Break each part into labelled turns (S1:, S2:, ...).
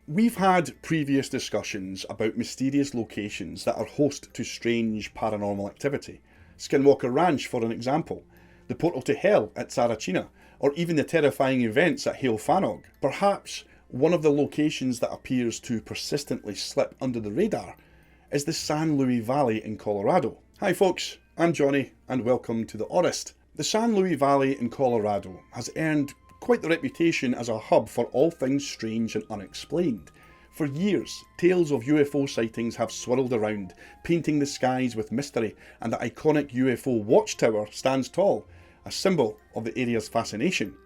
S1: We've had previous discussions about mysterious locations that are host to strange paranormal activity. Skinwalker Ranch, for an example, the portal to hell at Tsarichina, or even the terrifying events at Haol Fanog. Perhaps one of the locations that appears to persistently slip under the radar is the San Luis Valley in Colorado. Hi folks, I'm Johnny and welcome to The Oddest. The San Luis Valley in Colorado has earned quite the reputation as a hub for all things strange and unexplained. For years, tales of UFO sightings have swirled around, painting the skies with mystery, and the iconic UFO Watchtower stands tall, a symbol of the area's fascination.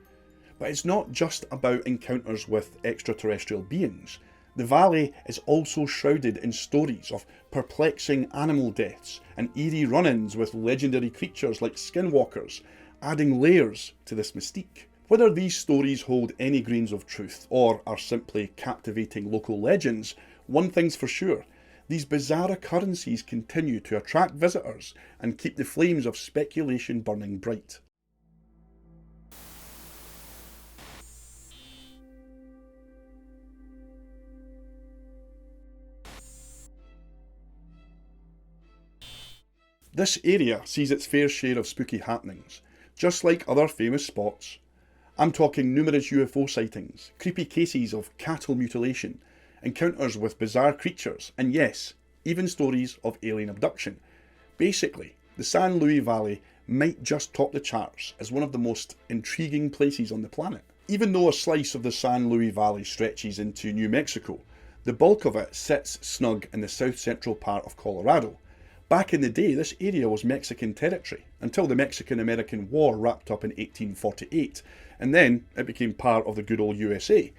S1: But it's not just about encounters with extraterrestrial beings. The valley is also shrouded in stories of perplexing animal deaths and eerie run-ins with legendary creatures like skinwalkers, adding layers to this mystique. Whether these stories hold any grains of truth or are simply captivating local legends, one thing's for sure: these bizarre occurrences continue to attract visitors and keep the flames of speculation burning bright. This area sees its fair share of spooky happenings, just like other famous spots. I'm talking numerous UFO sightings, creepy cases of cattle mutilation, encounters with bizarre creatures, and yes, even stories of alien abduction. Basically, the San Luis Valley might just top the charts as one of the most intriguing places on the planet. Even though a slice of the San Luis Valley stretches into New Mexico, the bulk of it sits snug in the south-central part of Colorado. Back in the day, this area was Mexican territory, until the Mexican-American War wrapped up in 1848, and then it became part of the good old USA.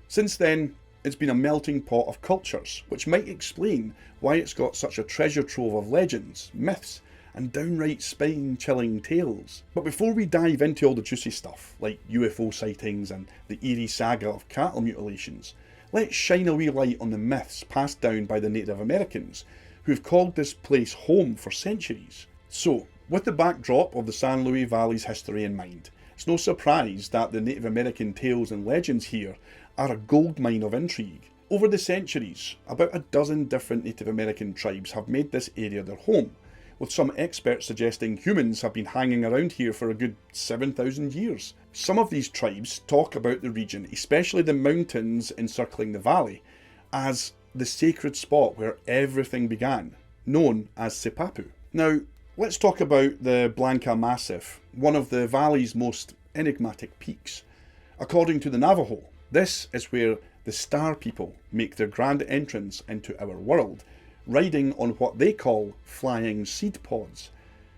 S1: Since then, it's been a melting pot of cultures, which might explain why it's got such a treasure trove of legends, myths, and downright spine-chilling tales. But before we dive into all the juicy stuff, like UFO sightings and the eerie saga of cattle mutilations, let's shine a wee light on the myths passed down by the Native Americans, who've called this place home for centuries. So, with the backdrop of the San Luis Valley's history in mind, it's no surprise that the Native American tales and legends here are a goldmine of intrigue. Over the centuries, about a dozen different Native American tribes have made this area their home, with some experts suggesting humans have been hanging around here for a good 7,000 years. Some of these tribes talk about the region, especially the mountains encircling the valley, as the sacred spot where everything began, known as Sipapu. Now, let's talk about the Blanca Massif, one of the valley's most enigmatic peaks. According to the Navajo, this is where the Star People make their grand entrance into our world, riding on what they call flying seed pods.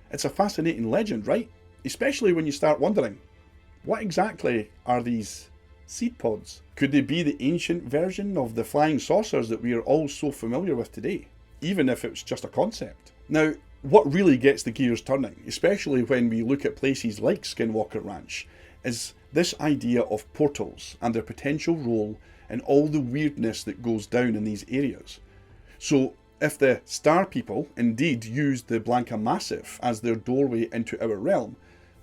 S1: It's a fascinating legend, right? Especially when you start wondering, what exactly are these seed pods? Could they be the ancient version of the flying saucers that we are all so familiar with today, even if it's just a concept? Now, what really gets the gears turning, especially when we look at places like Skinwalker Ranch, is this idea of portals and their potential role in all the weirdness that goes down in these areas. So, if the Star People indeed used the Blanca Massif as their doorway into our realm,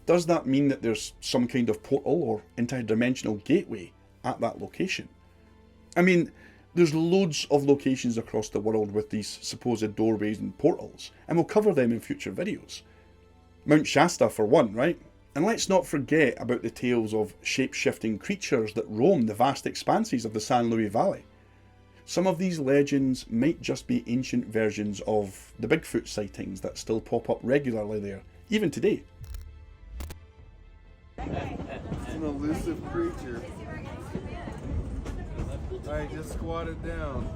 S1: does that mean that there's some kind of portal or interdimensional gateway at that location? I mean, there's loads of locations across the world with these supposed doorways and portals, and we'll cover them in future videos. Mount Shasta for one, right? And let's not forget about the tales of shape-shifting creatures that roam the vast expanses of the San Luis Valley. Some of these legends might just be ancient versions of the Bigfoot sightings that still pop up regularly there, even today.
S2: It's an elusive creature. Alright, just squat it down.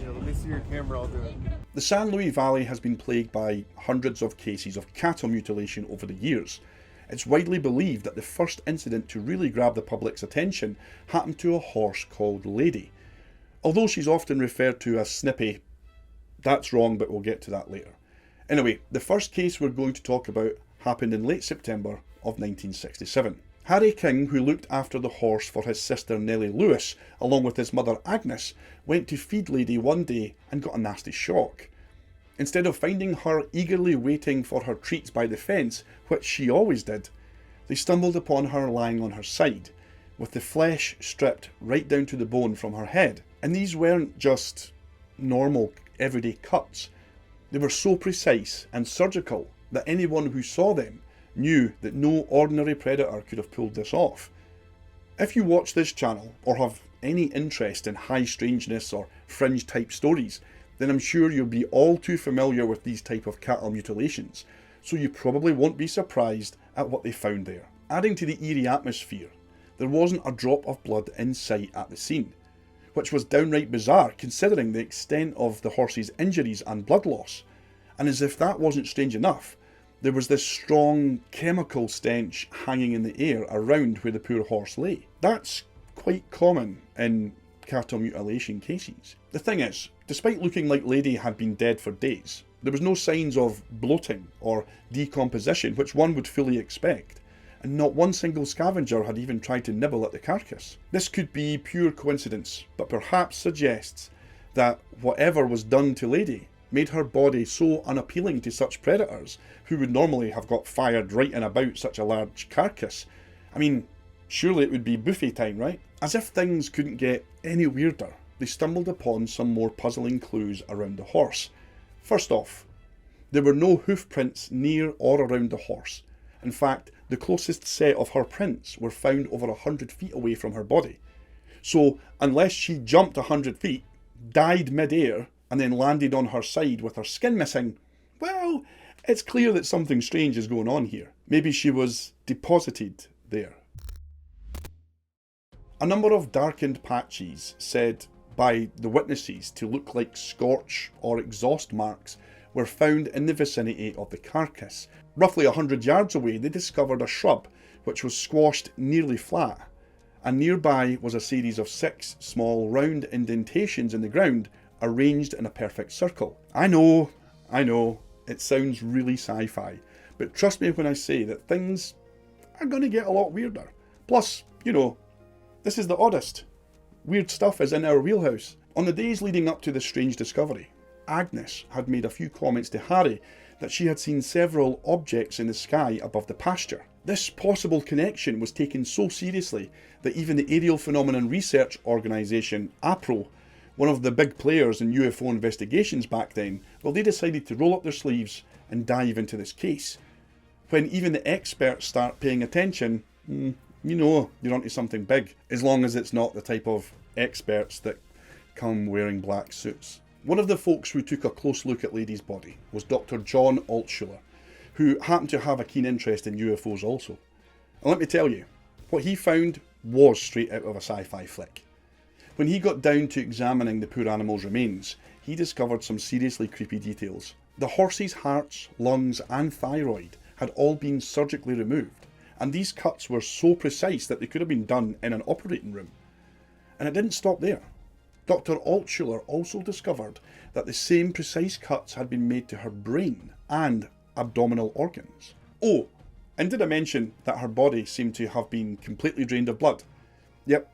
S2: Yeah, let me see your camera, I'll do it.
S1: The San Luis Valley has been plagued by hundreds of cases of cattle mutilation over the years. It's widely believed that the first incident to really grab the public's attention happened to a horse called Lady. Although she's often referred to as Snippy, that's wrong, but we'll get to that later. Anyway, the first case we're going to talk about happened in late September of 1967. Harry King, who looked after the horse for his sister Nellie Lewis, along with his mother Agnes, went to feed Lady one day and got a nasty shock. Instead of finding her eagerly waiting for her treats by the fence, which she always did, they stumbled upon her lying on her side, with the flesh stripped right down to the bone from her head. And these weren't just normal, everyday cuts. They were so precise and surgical that anyone who saw them knew that no ordinary predator could have pulled this off. If you watch this channel or have any interest in high strangeness or fringe type stories, then I'm sure you'll be all too familiar with these type of cattle mutilations, so you probably won't be surprised at what they found there. Adding to the eerie atmosphere, there wasn't a drop of blood in sight at the scene, which was downright bizarre considering the extent of the horse's injuries and blood loss. And as if that wasn't strange enough, there was this strong chemical stench hanging in the air around where the poor horse lay. That's quite common in cattle mutilation cases. The thing is, despite looking like Lady had been dead for days, there was no signs of bloating or decomposition, which one would fully expect, and not one single scavenger had even tried to nibble at the carcass. This could be pure coincidence, but perhaps suggests that whatever was done to Lady made her body so unappealing to such predators who would normally have got fired right in about such a large carcass. I mean, surely it would be buffet time, right? As if things couldn't get any weirder, they stumbled upon some more puzzling clues around the horse. First off, there were no hoof prints near or around the horse. In fact, the closest set of her prints were found over 100 feet away from her body. So, unless she jumped 100 feet, died mid-air, and then landed on her side with her skin missing, well, it's clear that something strange is going on here. Maybe she was deposited there. A number of darkened patches said by the witnesses to look like scorch or exhaust marks were found in the vicinity of the carcass. Roughly 100 yards away they discovered a shrub which was squashed nearly flat, and nearby was a series of 6 small round indentations in the ground arranged in a perfect circle. I know, it sounds really sci-fi, but trust me when I say that things are going to get a lot weirder. Plus, you know, this is the oddest. Weird stuff is in our wheelhouse. On the days leading up to this strange discovery, Agnes had made a few comments to Harry that she had seen several objects in the sky above the pasture. This possible connection was taken so seriously that even the aerial phenomenon research organisation APRO, one of the big players in UFO investigations back then, well, they decided to roll up their sleeves and dive into this case. When even the experts start paying attention, you know you're onto something big, as long as it's not the type of experts that come wearing black suits. One of the folks who took a close look at Lady's body was Dr. John Altschuler, who happened to have a keen interest in UFOs also. And let me tell you, what he found was straight out of a sci-fi flick. When he got down to examining the poor animal's remains, he discovered some seriously creepy details. The horse's hearts, lungs and thyroid had all been surgically removed, and these cuts were so precise that they could have been done in an operating room. And it didn't stop there. Dr. Altschuler also discovered that the same precise cuts had been made to her brain and abdominal organs. Oh, and did I mention that her body seemed to have been completely drained of blood? Yep,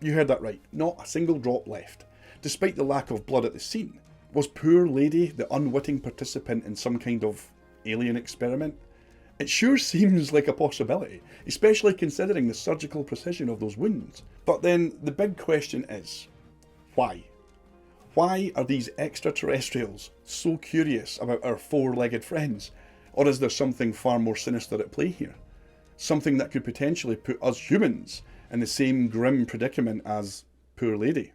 S1: you heard that right, not a single drop left, despite the lack of blood at the scene. Was poor Lady the unwitting participant in some kind of alien experiment? It sure seems like a possibility, especially considering the surgical precision of those wounds. But then the big question is, why? Why are these extraterrestrials so curious about our 4-legged friends? Or is there something far more sinister at play here? Something that could potentially put us humans in the same grim predicament as poor Lady?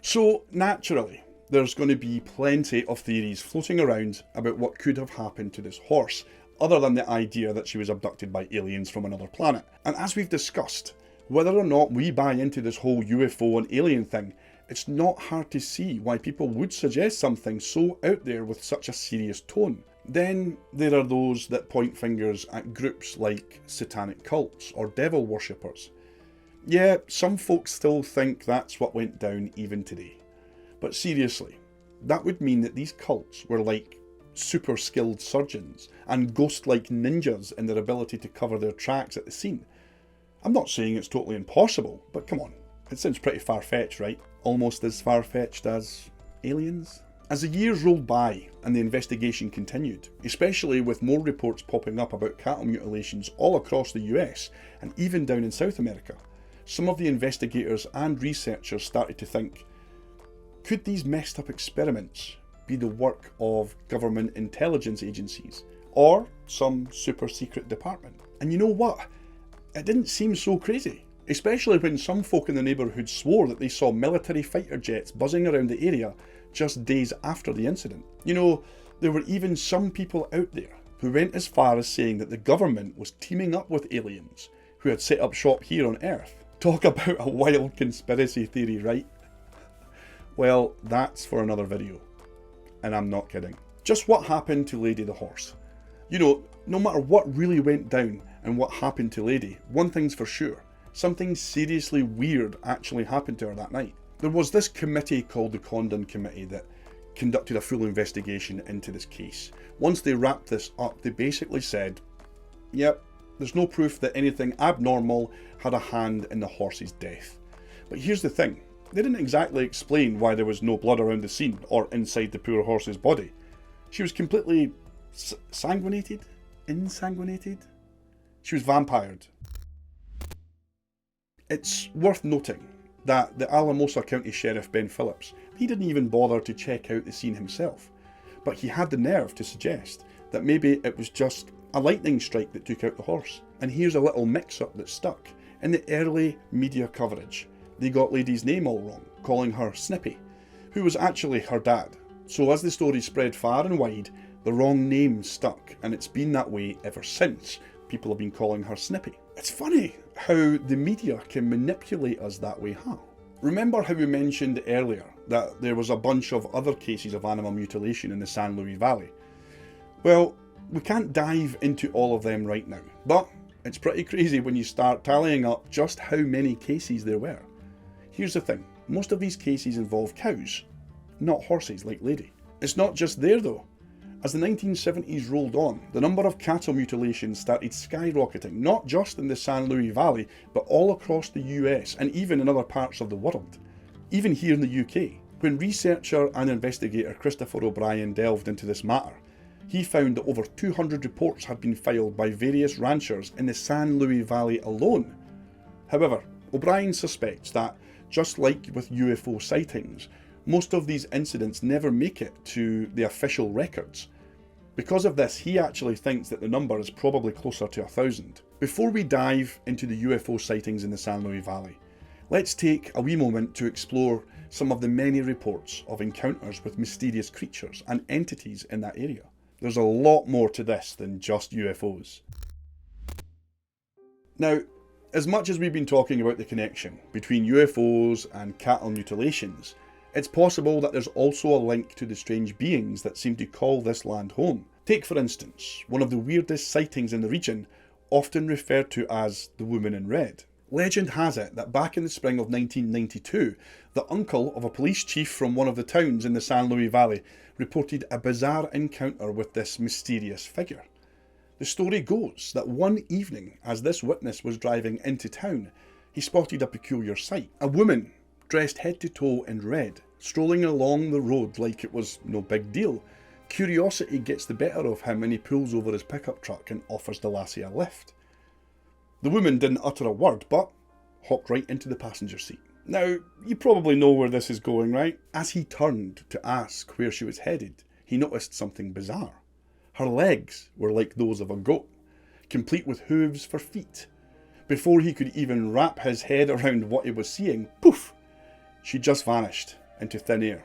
S1: So naturally, there's going to be plenty of theories floating around about what could have happened to this horse, other than the idea that she was abducted by aliens from another planet. And as we've discussed, whether or not we buy into this whole UFO and alien thing, it's not hard to see why people would suggest something so out there with such a serious tone. Then there are those that point fingers at groups like satanic cults or devil worshippers. Yeah, some folks still think that's what went down even today. But seriously, that would mean that these cults were like super skilled surgeons and ghost-like ninjas in their ability to cover their tracks at the scene. I'm not saying it's totally impossible, but come on, it sounds pretty far-fetched, right? Almost as far-fetched as aliens? As the years rolled by and the investigation continued, especially with more reports popping up about cattle mutilations all across the US and even down in South America, some of the investigators and researchers started to think, could these messed up experiments be the work of government intelligence agencies or some super secret department? And you know what? It didn't seem so crazy, especially when some folk in the neighbourhood swore that they saw military fighter jets buzzing around the area just days after the incident. You know, there were even some people out there who went as far as saying that the government was teaming up with aliens who had set up shop here on Earth. Talk about a wild conspiracy theory, right? Well, that's for another video. And I'm not kidding. Just what happened to Lady the horse? You know, no matter what really went down and what happened to Lady, one thing's for sure. Something seriously weird actually happened to her that night. There was this committee called the Condon Committee that conducted a full investigation into this case. Once they wrapped this up, they basically said, yep, there's no proof that anything abnormal had a hand in the horse's death. But here's the thing, they didn't exactly explain why there was no blood around the scene or inside the poor horse's body. She was completely sanguinated? Insanguinated? She was vampired. It's worth noting that the Alamosa County Sheriff Ben Phillips, he didn't even bother to check out the scene himself, but he had the nerve to suggest that maybe it was just a lightning strike that took out the horse. And here's a little mix-up that stuck. In the early media coverage, they got Lady's name all wrong, calling her Snippy, who was actually her dad. So as the story spread far and wide, the wrong name stuck, and it's been that way ever since. People have been calling her Snippy. It's funny how the media can manipulate us that way, huh? Remember how we mentioned earlier that there was a bunch of other cases of animal mutilation in the San Luis Valley? Well, we can't dive into all of them right now, but it's pretty crazy when you start tallying up just how many cases there were. Here's the thing, most of these cases involve cows, not horses like Lady. It's not just there though. As the 1970s rolled on, the number of cattle mutilations started skyrocketing, not just in the San Luis Valley, but all across the US and even in other parts of the world. Even here in the UK. When researcher and investigator Christopher O'Brien delved into this matter, he found that over 200 reports had been filed by various ranchers in the San Luis Valley alone. However, O'Brien suspects that, just like with UFO sightings, most of these incidents never make it to the official records. Because of this, he actually thinks that the number is probably closer to 1,000. Before we dive into the UFO sightings in the San Luis Valley, let's take a wee moment to explore some of the many reports of encounters with mysterious creatures and entities in that area. There's a lot more to this than just UFOs. Now, as much as we've been talking about the connection between UFOs and cattle mutilations, it's possible that there's also a link to the strange beings that seem to call this land home. Take for instance, one of the weirdest sightings in the region, often referred to as the Woman in Red. Legend has it that back in the spring of 1992, the uncle of a police chief from one of the towns in the San Luis Valley reported a bizarre encounter with this mysterious figure. The story goes that one evening, as this witness was driving into town, he spotted a peculiar sight. A woman, dressed head to toe in red, strolling along the road like it was no big deal. Curiosity gets the better of him and he pulls over his pickup truck and offers the lassie a lift. The woman didn't utter a word, but hopped right into the passenger seat. Now, you probably know where this is going, right? As he turned to ask where she was headed, he noticed something bizarre. Her legs were like those of a goat, complete with hooves for feet. Before he could even wrap his head around what he was seeing, poof! She just vanished into thin air.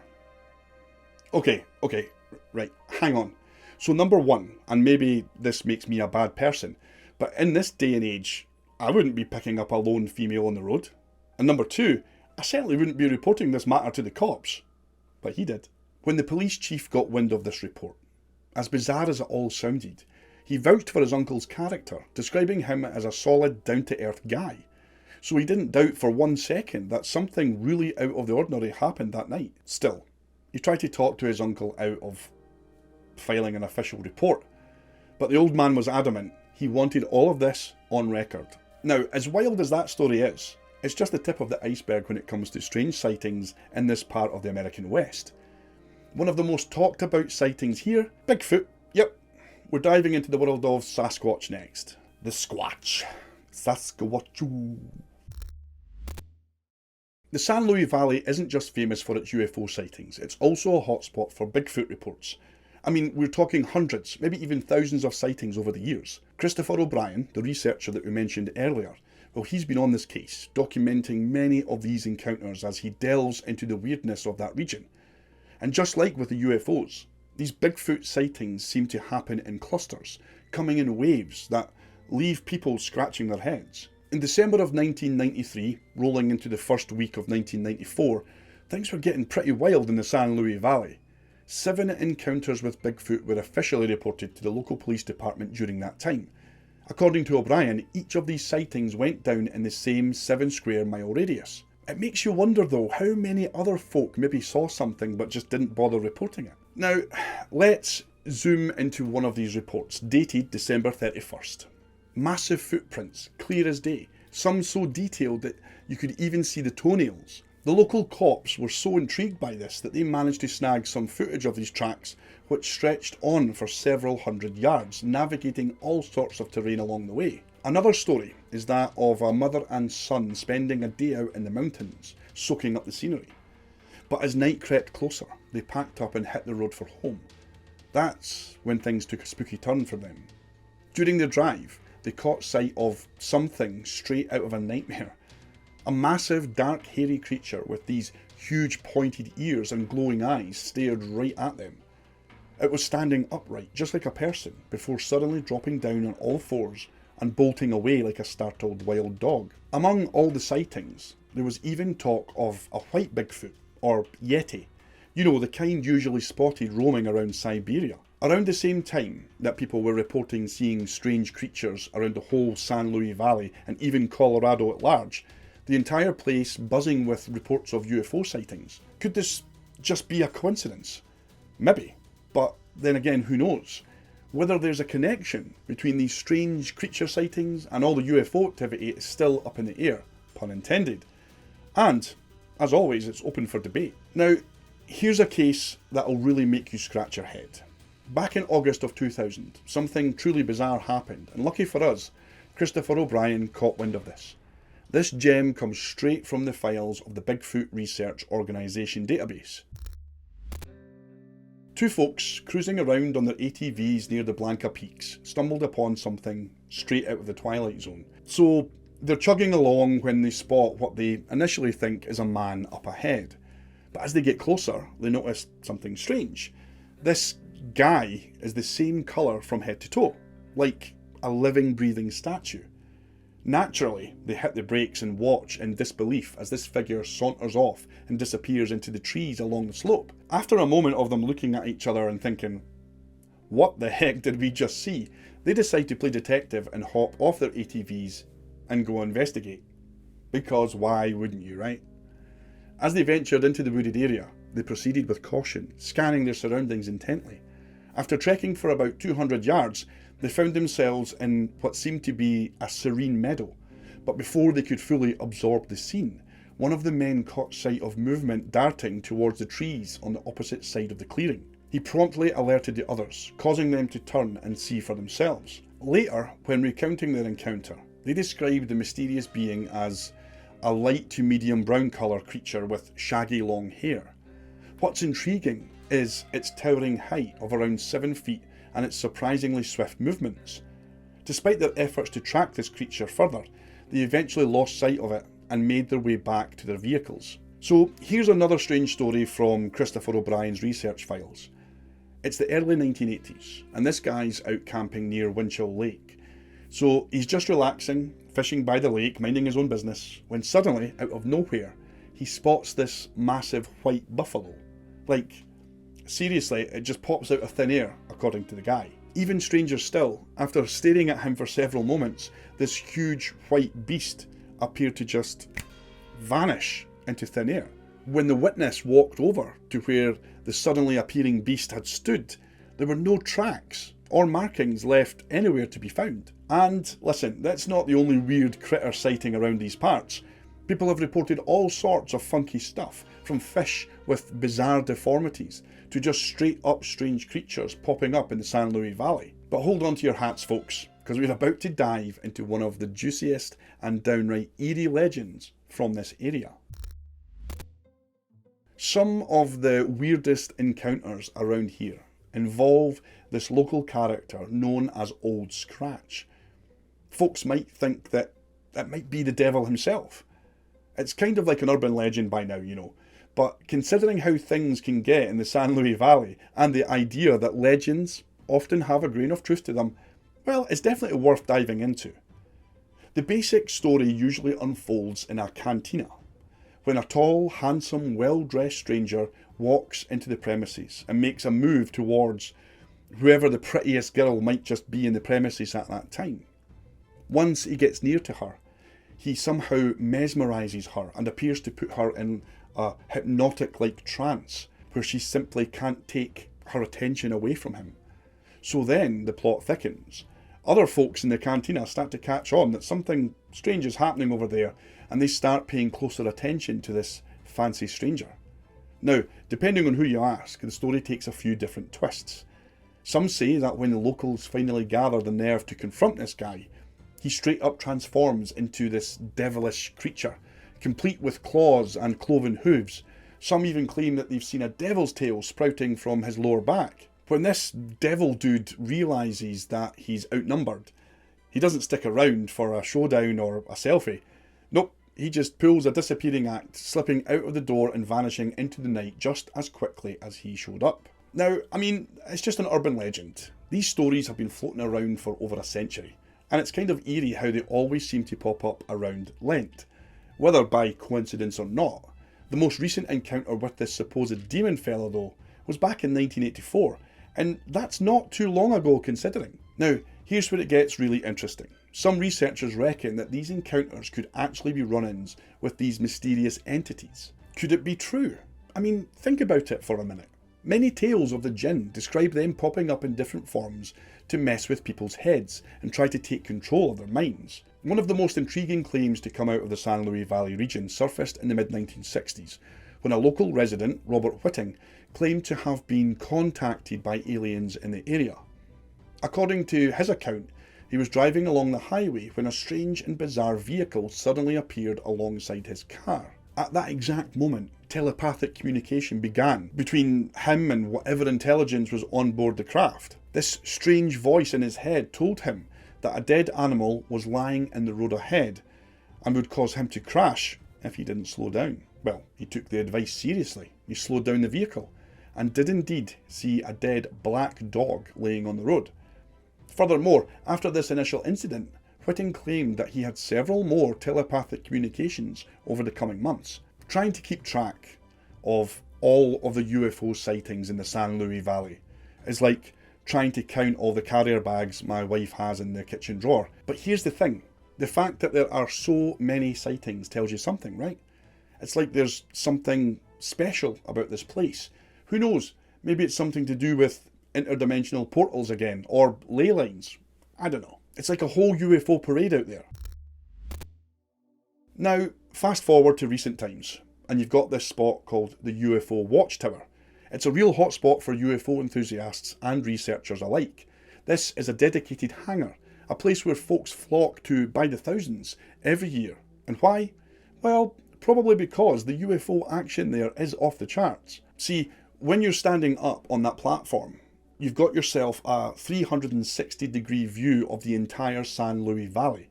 S1: Okay, right, hang on. So number one, and maybe this makes me a bad person, but in this day and age, I wouldn't be picking up a lone female on the road. And number two, I certainly wouldn't be reporting this matter to the cops. But he did. When the police chief got wind of this report, as bizarre as it all sounded, he vouched for his uncle's character, describing him as a solid, down-to-earth guy. So he didn't doubt for 1 second that something really out of the ordinary happened that night. Still, he tried to talk to his uncle out of filing an official report, but the old man was adamant he wanted all of this on record. Now, as wild as that story is, it's just the tip of the iceberg when it comes to strange sightings in this part of the American West. One of the most talked about sightings here, Bigfoot. Yep, we're diving into the world of Sasquatch next. The Squatch. Sasquatchu. The San Luis Valley isn't just famous for its UFO sightings, it's also a hotspot for Bigfoot reports. I mean, we're talking hundreds, maybe even thousands of sightings over the years. Christopher O'Brien, the researcher that we mentioned earlier, well, he's been on this case, documenting many of these encounters as he delves into the weirdness of that region. And just like with the UFOs, these Bigfoot sightings seem to happen in clusters, coming in waves that leave people scratching their heads. In December of 1993, rolling into the first week of 1994, things were getting pretty wild in the San Luis Valley. 7 encounters with Bigfoot were officially reported to the local police department during that time. According to O'Brien, each of these sightings went down in the same 7 square mile radius. It makes you wonder though how many other folk maybe saw something but just didn't bother reporting it. Now, let's zoom into one of these reports, dated December 31st. Massive footprints, clear as day, some so detailed that you could even see the toenails. The local cops were so intrigued by this that they managed to snag some footage of these tracks, which stretched on for several hundred yards, navigating all sorts of terrain along the way. Another story is that of a mother and son spending a day out in the mountains, soaking up the scenery. But as night crept closer, they packed up and hit the road for home. That's when things took a spooky turn for them. During their drive, they caught sight of something straight out of a nightmare. A massive, dark, hairy creature with these huge pointed ears and glowing eyes stared right at them. It was standing upright, just like a person, before suddenly dropping down on all fours and bolting away like a startled wild dog. Among all the sightings, there was even talk of a white Bigfoot, or Yeti. You know, the kind usually spotted roaming around Siberia. Around the same time that people were reporting seeing strange creatures around the whole San Luis Valley and even Colorado at large, the entire place buzzing with reports of UFO sightings. Could this just be a coincidence? Maybe, but then again, who knows? Whether there's a connection between these strange creature sightings and all the UFO activity is still up in the air, pun intended. And, as always, it's open for debate. Now, here's a case that'll really make you scratch your head. Back in August of 2000, something truly bizarre happened, and lucky for us, Christopher O'Brien caught wind of this. This gem comes straight from the files of the Bigfoot Research Organisation database. 2 folks cruising around on their ATVs near the Blanca Peaks stumbled upon something straight out of the Twilight Zone. So they're chugging along when they spot what they initially think is a man up ahead. But as they get closer, they notice something strange. This guy is the same colour from head to toe, like a living, breathing statue. Naturally, they hit the brakes and watch in disbelief as this figure saunters off and disappears into the trees along the slope. After a moment of them looking at each other and thinking, what the heck did we just see? They decide to play detective and hop off their ATVs and go investigate. Because why wouldn't you, right? As they ventured into the wooded area, they proceeded with caution, scanning their surroundings intently. After trekking for about 200 yards, they found themselves in what seemed to be a serene meadow. But before they could fully absorb the scene, one of the men caught sight of movement darting towards the trees on the opposite side of the clearing. He promptly alerted the others, causing them to turn and see for themselves. Later, when recounting their encounter, they described the mysterious being as a light to medium brown colour creature with shaggy long hair. What's intriguing is its towering height of around 7 feet and its surprisingly swift movements. Despite their efforts to track this creature further, they eventually lost sight of it and made their way back to their vehicles. So here's another strange story from Christopher O'Brien's research files. It's the early 1980s, and this guy's out camping near Winchell Lake. So he's just relaxing, fishing by the lake, minding his own business, when suddenly, out of nowhere, he spots this massive white buffalo. Like, seriously, it just pops out of thin air, according to the guy. Even stranger still, after staring at him for several moments, this huge white beast appeared to just vanish into thin air. When the witness walked over to where the suddenly appearing beast had stood, there were no tracks or markings left anywhere to be found. And listen, that's not the only weird critter sighting around these parts. People have reported all sorts of funky stuff, from fish with bizarre deformities to just straight up strange creatures popping up in the San Luis Valley. But hold on to your hats, folks, because we're about to dive into one of the juiciest and downright eerie legends from this area. Some of the weirdest encounters around here involve this local character known as Old Scratch. Folks might think that it might be the devil himself. It's kind of like an urban legend by now, you know, but considering how things can get in the San Luis Valley and the idea that legends often have a grain of truth to them, well, it's definitely worth diving into. The basic story usually unfolds in a cantina, when a tall, handsome, well-dressed stranger walks into the premises and makes a move towards whoever the prettiest girl might just be in the premises at that time. Once he gets near to her, he somehow mesmerises her and appears to put her in a hypnotic-like trance where she simply can't take her attention away from him. So then the plot thickens. Other folks in the cantina start to catch on that something strange is happening over there, and they start paying closer attention to this fancy stranger. Now, depending on who you ask, the story takes a few different twists. Some say that when the locals finally gather the nerve to confront this guy, he straight up transforms into this devilish creature, complete with claws and cloven hooves. Some even claim that they've seen a devil's tail sprouting from his lower back. When this devil dude realises that he's outnumbered, he doesn't stick around for a showdown or a selfie. Nope, he just pulls a disappearing act, slipping out of the door and vanishing into the night just as quickly as he showed up. Now, I mean, it's just an urban legend. These stories have been floating around for over a century, and it's kind of eerie how they always seem to pop up around Lent. Whether by coincidence or not, the most recent encounter with this supposed demon fella though was back in 1984, and that's not too long ago considering. Now, here's where it gets really interesting. Some researchers reckon that these encounters could actually be run-ins with these mysterious entities. Could it be true? I mean, think about it for a minute. Many tales of the jinn describe them popping up in different forms to mess with people's heads and try to take control of their minds. One of the most intriguing claims to come out of the San Luis Valley region surfaced in the mid-1960s, when a local resident, Robert Whiting, claimed to have been contacted by aliens in the area. According to his account, he was driving along the highway when a strange and bizarre vehicle suddenly appeared alongside his car. At that exact moment, telepathic communication began between him and whatever intelligence was on board the craft. This strange voice in his head told him that a dead animal was lying in the road ahead and would cause him to crash if he didn't slow down. Well, he took the advice seriously. He slowed down the vehicle and did indeed see a dead black dog laying on the road. Furthermore, after this initial incident, Whiting claimed that he had several more telepathic communications over the coming months. Trying to keep track of all of the UFO sightings in the San Luis Valley is like trying to count all the carrier bags my wife has in the kitchen drawer. But here's the thing, the fact that there are so many sightings tells you something, right? It's like there's something special about this place. Who knows, maybe it's something to do with interdimensional portals again, or ley lines. I don't know. It's like a whole UFO parade out there. Now, fast forward to recent times, and you've got this spot called the UFO Watchtower. It's a real hotspot for UFO enthusiasts and researchers alike. This is a dedicated hangar, a place where folks flock to by the thousands every year. And why? Well, probably because the UFO action there is off the charts. See, when you're standing up on that platform, you've got yourself a 360-degree view of the entire San Luis Valley.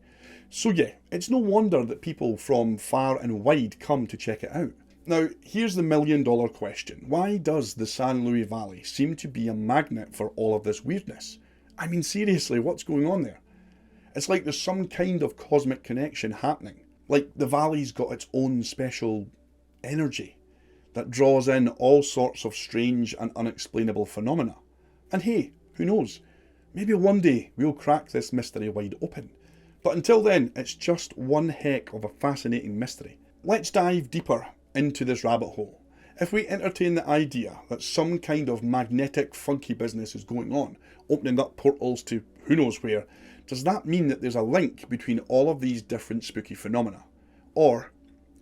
S1: So yeah, it's no wonder that people from far and wide come to check it out. Now, here's the million-dollar question. Why does the San Luis Valley seem to be a magnet for all of this weirdness? I mean, seriously, what's going on there? It's like there's some kind of cosmic connection happening. Like the valley's got its own special energy that draws in all sorts of strange and unexplainable phenomena. And hey, who knows? Maybe one day we'll crack this mystery wide open. But until then, it's just one heck of a fascinating mystery. Let's dive deeper into this rabbit hole. If we entertain the idea that some kind of magnetic funky business is going on, opening up portals to who knows where, does that mean that there's a link between all of these different spooky phenomena? Or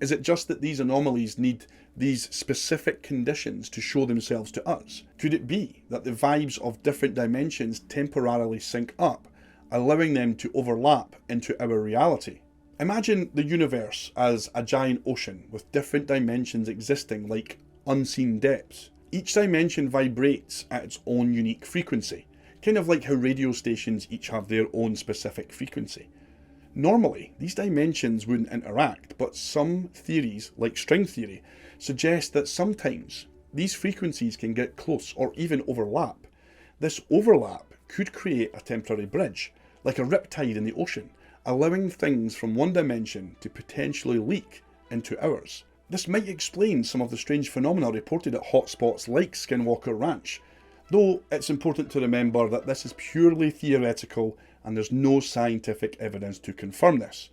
S1: Is it just that these anomalies need these specific conditions to show themselves to us? Could it be that the vibes of different dimensions temporarily sync up, allowing them to overlap into our reality? Imagine the universe as a giant ocean with different dimensions existing like unseen depths. Each dimension vibrates at its own unique frequency, kind of like how radio stations each have their own specific frequency. Normally, these dimensions wouldn't interact, but some theories, like string theory, suggest that sometimes these frequencies can get close or even overlap. This overlap could create a temporary bridge, like a riptide in the ocean, allowing things from one dimension to potentially leak into ours. This might explain some of the strange phenomena reported at hotspots like Skinwalker Ranch, though it's important to remember that this is purely theoretical and there's no scientific evidence to confirm this.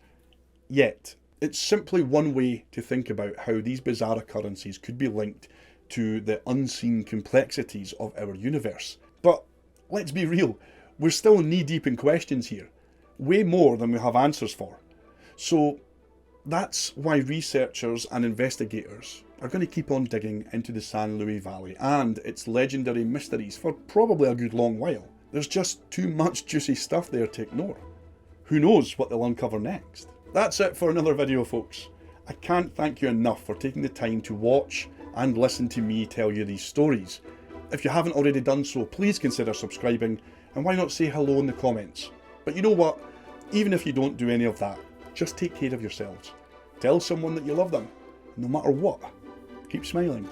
S1: Yet, it's simply one way to think about how these bizarre occurrences could be linked to the unseen complexities of our universe. But let's be real, we're still knee-deep in questions here, way more than we have answers for. So that's why researchers and investigators are going to keep on digging into the San Luis Valley and its legendary mysteries for probably a good long while. There's just too much juicy stuff there to ignore. Who knows what they'll uncover next? That's it for another video, folks. I can't thank you enough for taking the time to watch and listen to me tell you these stories. If you haven't already done so, please consider subscribing, and why not say hello in the comments. But you know what? Even if you don't do any of that, just take care of yourselves. Tell someone that you love them. No matter what, keep smiling.